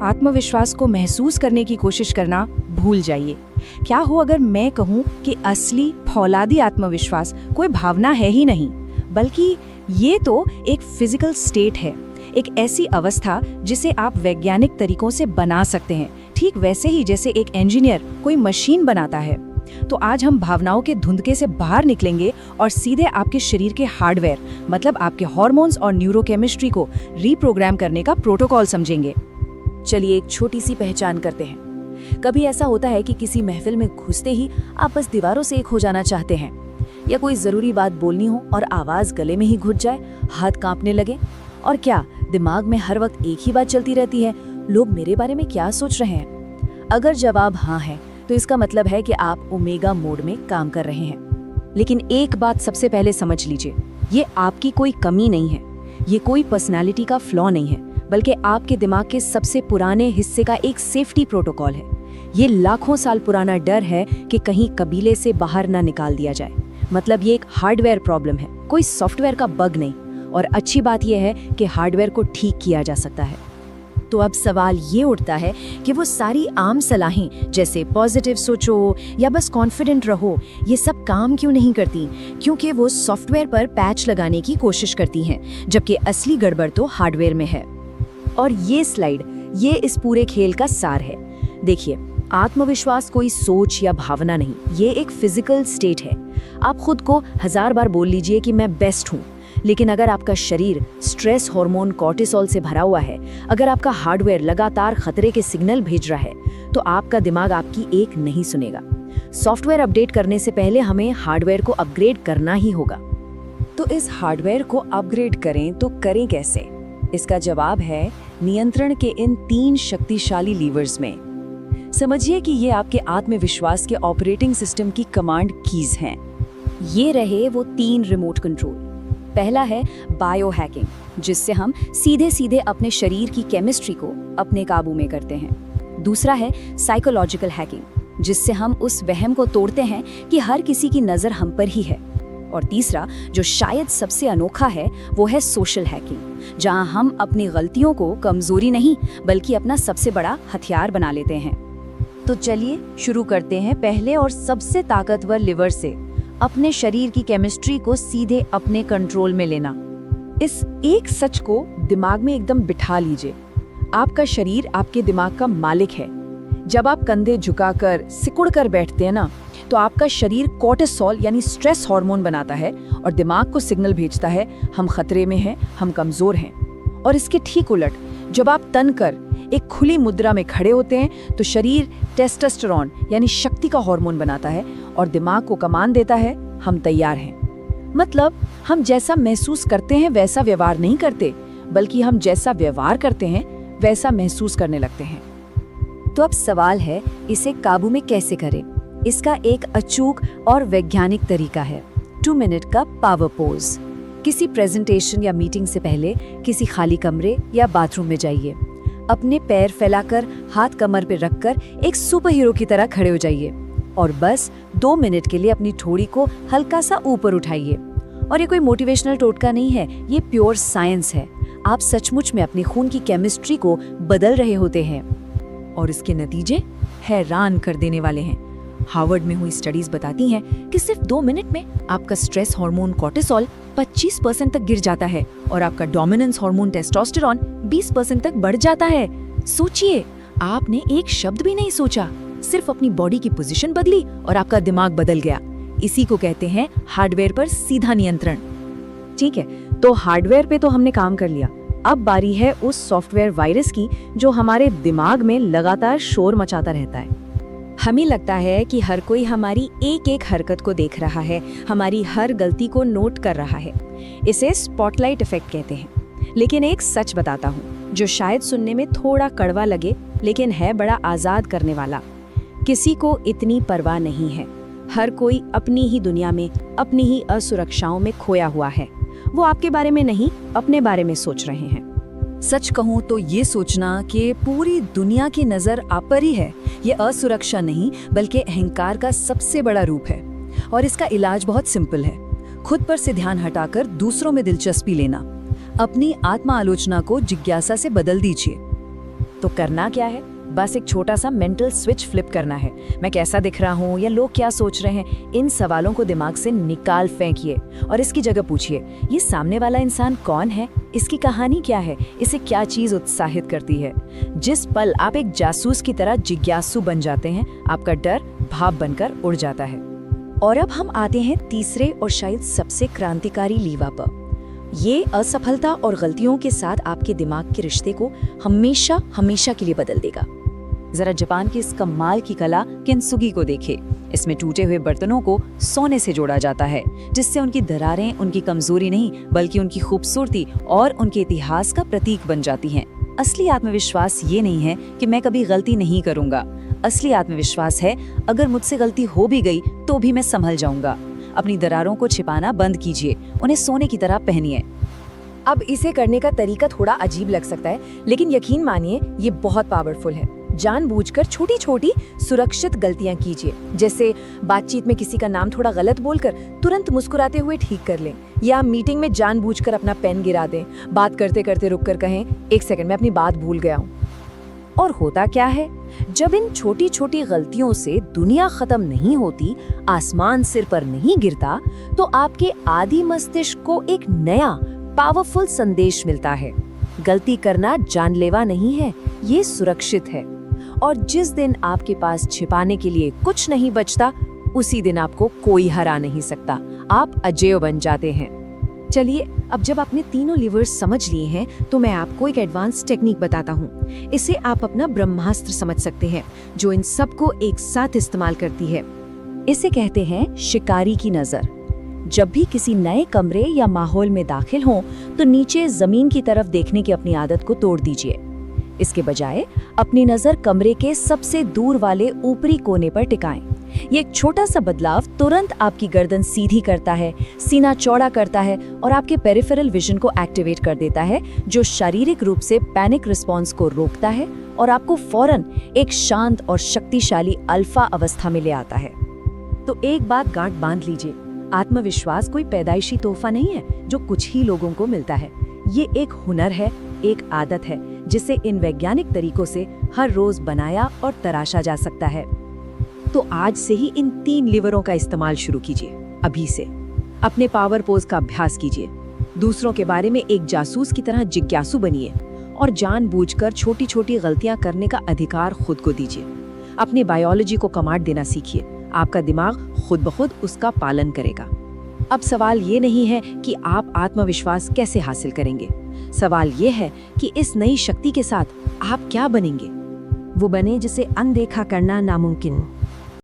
आत्मविश्वास को महसूस करने की कोशिश करना भूल जाइए। क्या हो अगर मैं कहूँ कि असली फौलादी आत्मविश्वास कोई भावना है ही नहीं, बल्कि ये तो एक फिजिकल स्टेट है, एक ऐसी अवस्था जिसे आप वैज्ञानिक तरीकों से बना सकते हैं, ठीक वैसे ही जैसे एक इंजीनियर कोई मशीन बनाता है। तो आज हम भावनाओं के धुंधके से बाहर निकलेंगे और सीधे आपके शरीर के हार्डवेयर, मतलब आपके हार्मोन्स और न्यूरोकेमिस्ट्री को रीप्रोग्राम करने का प्रोटोकॉल समझेंगे। चलिए एक छोटी सी पहचान करते हैं। कभी ऐसा होता है कि किसी महफिल में घुसते ही आप बस दीवारों से एक हो जाना चाहते हैं, या कोई जरूरी बात बोलनी हो और आवाज गले में ही घुट जाए, हाथ कांपने लगे, और क्या दिमाग में हर वक्त एक ही बात चलती रहती है, लोग मेरे बारे में क्या सोच रहे हैं? अगर जवाब हाँ है तो इसका मतलब है कि आप ओमेगा मोड में काम कर रहे हैं। लेकिन एक बात सबसे पहले समझ लीजिए, ये आपकी कोई कमी नहीं है, ये कोई पर्सनालिटी का फ्लॉ नहीं है, बल्कि आपके दिमाग के सबसे पुराने हिस्से का एक सेफ्टी प्रोटोकॉल है। ये लाखों साल पुराना डर है कि कहीं कबीले से बाहर ना निकाल दिया जाए। मतलब ये एक हार्डवेयर प्रॉब्लम है, कोई सॉफ्टवेयर का बग नहीं। और अच्छी बात यह है कि हार्डवेयर को ठीक किया जा सकता है। तो अब सवाल ये उठता है कि वो सारी आम सलाहें जैसे पॉजिटिव सोचो या बस कॉन्फिडेंट रहो, ये सब काम क्यों नहीं करती? क्योंकि वो सॉफ्टवेयर पर पैच लगाने की कोशिश करती हैं, जबकि असली गड़बड़ तो हार्डवेयर में है। और ये स्लाइड ये इस पूरे खेल का सार है। देखिए, आत्मविश्वास कोई सोच या भावना नहीं, ये एक फिजिकल स्टेट है। आप खुद को 1000 बार बोल लीजिए कि मैं बेस्ट हूँ, लेकिन अगर आपका शरीर स्ट्रेस हार्मोन कॉर्टिसोल से भरा हुआ है, अगर आपका हार्डवेयर लगातार खतरे के सिग्नल भेज रहा है, तो आपका दिमाग आपकी एक नहीं सुनेगा। सॉफ्टवेयर अपडेट करने से पहले हमें हार्डवेयर को अपग्रेड करना ही होगा। तो इस हार्डवेयर को अपग्रेड करें तो करें कैसे? इसका जवाब है नियंत्रण के इन 3 शक्तिशाली लीवर्स में। समझिए कि ये आपके आत्मविश्वास के ऑपरेटिंग सिस्टम की कमांड कीज हैं। ये रहे वो 3 रिमोट कंट्रोल। पहला है बायो हैकिंग, जिससे हम सीधे सीधे अपने शरीर की केमिस्ट्री को अपने काबू में करते हैं। दूसरा है साइकोलॉजिकल हैकिंग, जिससे हम उस वहम को तोड़ते हैं कि हर किसी की नज़र हम पर ही है। और तीसरा, जो शायद सबसे अनोखा है, वो है सोशल हैकिंग, जहां हम अपनी गलतियों को कमजोरी नहीं बल्कि अपना सबसे बड़ा हथियार बना लेते हैं। तो चलिए शुरू करते हैं पहले और सबसे ताकतवर लिवर से, अपने शरीर की केमिस्ट्री को सीधे अपने कंट्रोल में लेना। इस एक सच को दिमाग में एकदम बिठा लीजिए, आपका शरीर आपके दिमाग का मालिक है। जब आप कंधे झुकाकर सिकुड़कर बैठते हैं ना, तो आपका शरीर कॉर्टिसोल यानी स्ट्रेस हार्मोन बनाता है और दिमाग को सिग्नल भेजता है हम खतरे में हैं, हम कमजोर हैं। और इसके ठीक उलट, जब आप तन कर एक खुली मुद्रा में खड़े होते हैं, तो शरीर टेस्टोस्टेरोन यानी शक्ति का हार्मोन बनाता है और दिमाग को कमान देता है हम तैयार हैं। मतलब हम जैसा महसूस करते हैं वैसा व्यवहार नहीं करते, बल्कि हम जैसा व्यवहार करते हैं वैसा महसूस करने लगते हैं। तो अब सवाल है, इसे काबू में कैसे करें? इसका एक अचूक और वैज्ञानिक तरीका है 2 मिनट का पावर पोज। किसी प्रेजेंटेशन या मीटिंग से पहले किसी खाली कमरे या बाथरूम में जाइए, अपने पैर फैलाकर हाथ कमर पर रखकर एक सुपर हीरो की तरह खड़े हो जाइए और बस 2 मिनट के लिए अपनी ठोड़ी को हल्का सा ऊपर उठाइए। और ये कोई मोटिवेशनल टोटका नहीं है, ये प्योर साइंस है। आप सचमुच में अपने खून की केमिस्ट्री को बदल रहे होते हैं और इसके नतीजे हैरान कर देने वाले हैं। हार्वर्ड में हुई स्टडीज बताती हैं कि सिर्फ 2 मिनट में आपका स्ट्रेस हार्मोन कॉर्टिसोल 25% तक गिर जाता है और आपका डोमिनेंस हार्मोन टेस्टोस्टेरोन 20% तक बढ़ जाता है। सोचिए, आपने एक शब्द भी नहीं सोचा, सिर्फ अपनी बॉडी की पोजीशन बदली और आपका दिमाग बदल गया। इसी को कहते हैं हार्डवेयर पर सीधा नियंत्रण। ठीक है, तो हार्डवेयर पे तो हमने काम कर लिया। अब बारी है उस सॉफ्टवेयर वायरस की जो हमारे दिमाग में लगातार शोर मचाता रहता है। हमें लगता है कि हर कोई हमारी एक एक हरकत को देख रहा है, हमारी हर गलती को नोट कर रहा है। इसे स्पॉटलाइट इफेक्ट कहते हैं। लेकिन एक सच बताता हूँ जो शायद सुनने में थोड़ा कड़वा लगे, लेकिन है बड़ा आजाद करने वाला। किसी को इतनी परवाह नहीं है। हर कोई अपनी ही दुनिया में, अपनी ही असुरक्षाओं में खोया हुआ है। वो आपके बारे में नहीं, अपने बारे में सोच रहे हैं। सच कहूँ तो ये सोचना कि पूरी दुनिया की नज़र आप पर ही है, ये असुरक्षा नहीं बल्कि अहंकार का सबसे बड़ा रूप है। और इसका इलाज बहुत सिंपल है, खुद पर से ध्यान हटाकर दूसरों में दिलचस्पी लेना। अपनी आत्मा आलोचना को जिज्ञासा से बदल दीजिए। तो करना क्या है? बस एक छोटा सा मेंटल स्विच फ्लिप करना है। मैं कैसा दिख रहा हूँ या लोग क्या सोच रहे हैं, इन सवालों को दिमाग से निकाल फेंकिए और इसकी जगह पूछिए, ये सामने वाला इंसान कौन है, इसकी कहानी क्या है, इसे क्या चीज़ उत्साहित करती है। जिस पल आप एक जासूस की तरह जिज्ञासु बन जाते हैं, आपका डर भाप बनकर उड़ जाता है। और अब हम आते हैं तीसरे और शायद सबसे क्रांतिकारी लीवा पर। ये असफलता और गलतियों के साथ आपके दिमाग के रिश्ते को हमेशा हमेशा के लिए बदल देगा। जरा जापान की इस कमाल की कला किंसुगी को देखें। इसमें टूटे हुए बर्तनों को सोने से जोड़ा जाता है, जिससे उनकी दरारें उनकी कमजोरी नहीं बल्कि उनकी खूबसूरती और उनके इतिहास का प्रतीक बन जाती हैं। असली आत्मविश्वास ये नहीं है कि मैं कभी गलती नहीं करूंगा। असली आत्मविश्वास है, अगर मुझसे गलती हो भी गई तो भी मैं संभल जाऊंगा। अपनी दरारों को छिपाना बंद कीजिए, उन्हें सोने की तरह पहनिए। अब इसे करने का तरीका थोड़ा अजीब लग सकता है, लेकिन यकीन मानिए ये बहुत पावरफुल है। जानबूझकर छोटी छोटी सुरक्षित गलतियां कीजिए, जैसे बातचीत में किसी का नाम थोड़ा गलत बोलकर तुरंत मुस्कुराते हुए ठीक कर लें, या मीटिंग में जानबूझकर अपना पेन गिरा दें। बात करते करते रुककर कहें, एक सेकंड मैं अपनी बात भूल गया हूँ। और होता क्या है, जब इन छोटी छोटी गलतियों से दुनिया खत्म नहीं होती, आसमान सिर पर नहीं गिरता, तो आपके आदि मस्तिष्क को एक नया पावरफुल संदेश मिलता है। गलती करना जानलेवा नहीं है, ये सुरक्षित है। और जिस दिन आपके पास छिपाने के लिए कुछ नहीं बचता, उसी दिन आपको कोई हरा नहीं सकता। आप अजेय बन जाते हैं। चलिए, अब जब आपने तीनों लिवर्स समझ लिए हैं, तो मैं आपको एक एडवांस टेक्निक बताता हूँ। इसे आप अपना ब्रह्मास्त्र समझ सकते हैं, जो इन सबको एक साथ इस्तेमाल करती है। इसे कहते हैं शिकारी की नजर। जब भी किसी नए कमरे या माहौल में दाखिल हों, तो नीचे जमीन की तरफ देखने की अपनी आदत को तोड़ दीजिए। इसके बजाय अपनी नजर कमरे के सबसे दूर वाले ऊपरी कोने पर टिकाएं। ये एक छोटा सा बदलाव तुरंत आपकी गर्दन सीधी करता है, सीना चौड़ा करता है और आपके पेरिफेरल विजन को एक्टिवेट कर देता है, जो शारीरिक रूप से पैनिक रिस्पॉन्स को रोकता है और आपको फौरन एक शांत और शक्तिशाली अल्फा अवस्था में ले आता है। तो एक बात गांठ बांध लीजिए, आत्मविश्वास कोई पैदाइशी तोहफा नहीं है जो कुछ ही लोगों को मिलता है। ये एक हुनर है, एक आदत है, जिसे इन वैज्ञानिक तरीकों से हर रोज बनाया और तराशा जा सकता है। तो आज से ही इन 3 लिवरों का इस्तेमाल शुरू कीजिए। अभी से अपने पावर पोज का अभ्यास कीजिए, दूसरों के बारे में एक जासूस की तरह जिज्ञासु बनिए और जानबूझकर छोटी छोटी गलतियां करने का अधिकार खुद को दीजिए। अपनी बायोलॉजी को कमांड देना सीखिए, आपका दिमाग खुद ब खुद उसका पालन करेगा। अब सवाल ये नहीं है कि आप आत्मविश्वास कैसे हासिल करेंगे, सवाल ये है कि इस नई शक्ति के साथ आप क्या बनेंगे। वो बने जिसे अनदेखा करना नामुमकिन।